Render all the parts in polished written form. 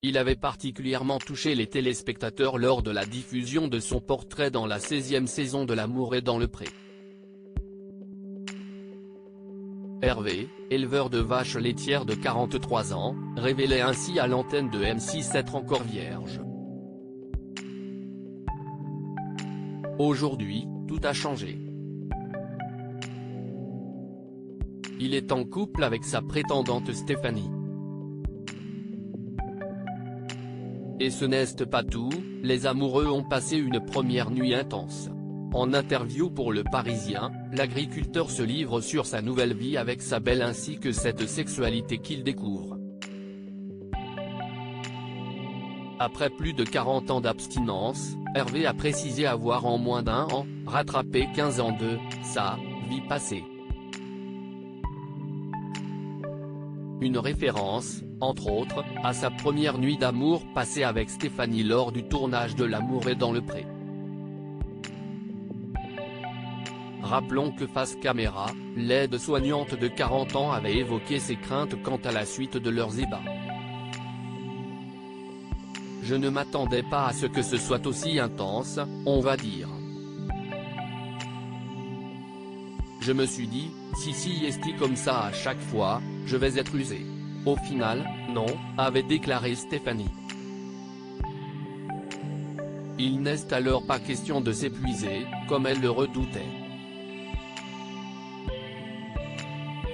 Il avait particulièrement touché les téléspectateurs lors de la diffusion de son portrait dans la 16e saison de L'amour est dans le pré. Hervé, éleveur de vaches laitières de 43 ans, révélait ainsi à l'antenne de M6 être encore vierge. Aujourd'hui, tout a changé. Il est en couple avec sa prétendante Stéphanie. Et ce n'est pas tout, les amoureux ont passé une première nuit intense. En interview pour Le Parisien, l'agriculteur se livre sur sa nouvelle vie avec sa belle ainsi que cette sexualité qu'il découvre. Après plus de 40 ans d'abstinence, Hervé a précisé avoir en moins d'un an, rattrapé 15 ans de sa vie passée. Une référence, entre autres, à sa première nuit d'amour passée avec Stéphanie lors du tournage de L'amour est dans le pré. Rappelons que face caméra, l'aide-soignante de 40 ans avait évoqué ses craintes quant à la suite de leurs ébats. Je ne m'attendais pas à ce que ce soit aussi intense, on va dire. Je me suis dit, si est comme ça à chaque fois, je vais être usé. Au final, non, avait déclaré Stéphanie. Il n'est alors pas question de s'épuiser, comme elle le redoutait.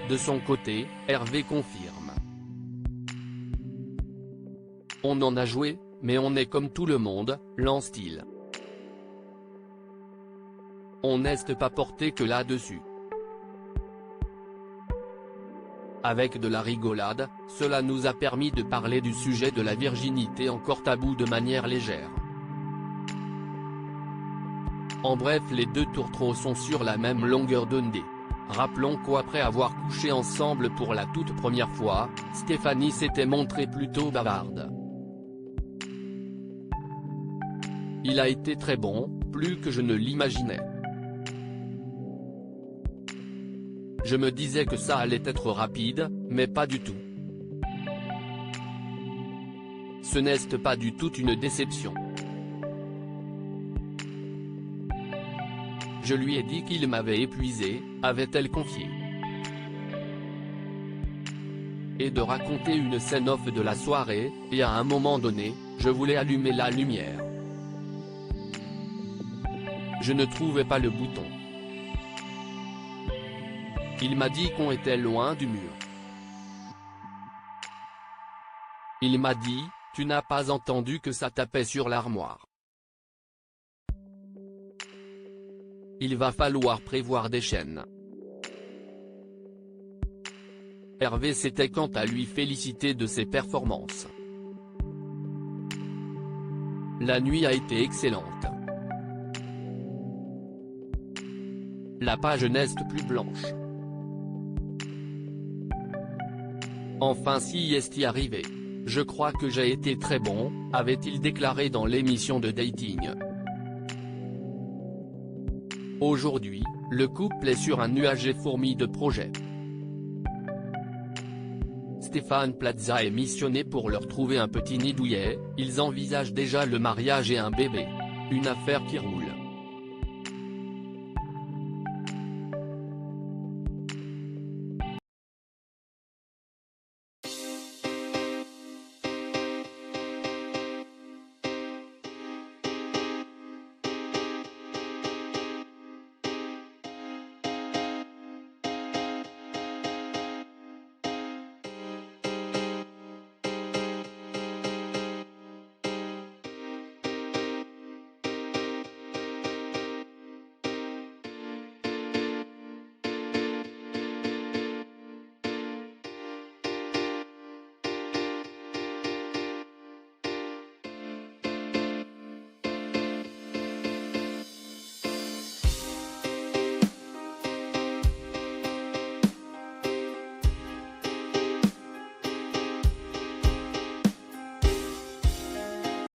De son côté, Hervé confirme. On en a joué, mais on est comme tout le monde, lance-t-il. On n'est pas porté que là-dessus. Avec de la rigolade, cela nous a permis de parler du sujet de la virginité encore tabou de manière légère. En bref, les deux tourtereaux sont sur la même longueur d'onde. Rappelons qu'après avoir couché ensemble pour la toute première fois, Stéphanie s'était montrée plutôt bavarde. Il a été très bon, plus que je ne l'imaginais. Je me disais que ça allait être rapide, mais pas du tout. Ce n'est pas du tout une déception. Je lui ai dit qu'il m'avait épuisé, avait-elle confié. Et de raconter une scène off de la soirée, et à un moment donné, je voulais allumer la lumière. Je ne trouvais pas le bouton. Il m'a dit qu'on était loin du mur. Il m'a dit, tu n'as pas entendu que ça tapait sur l'armoire. Il va falloir prévoir des chaînes. Hervé s'était quant à lui félicité de ses performances. La nuit a été excellente. La page n'est plus blanche. Enfin si est arrivé. Je crois que j'ai été très bon, avait-il déclaré dans l'émission de dating. Aujourd'hui, le couple est sur un nuage fourmi de projets. Stéphane Plaza est missionné pour leur trouver un petit nid douillet, ils envisagent déjà le mariage et un bébé. Une affaire qui roule.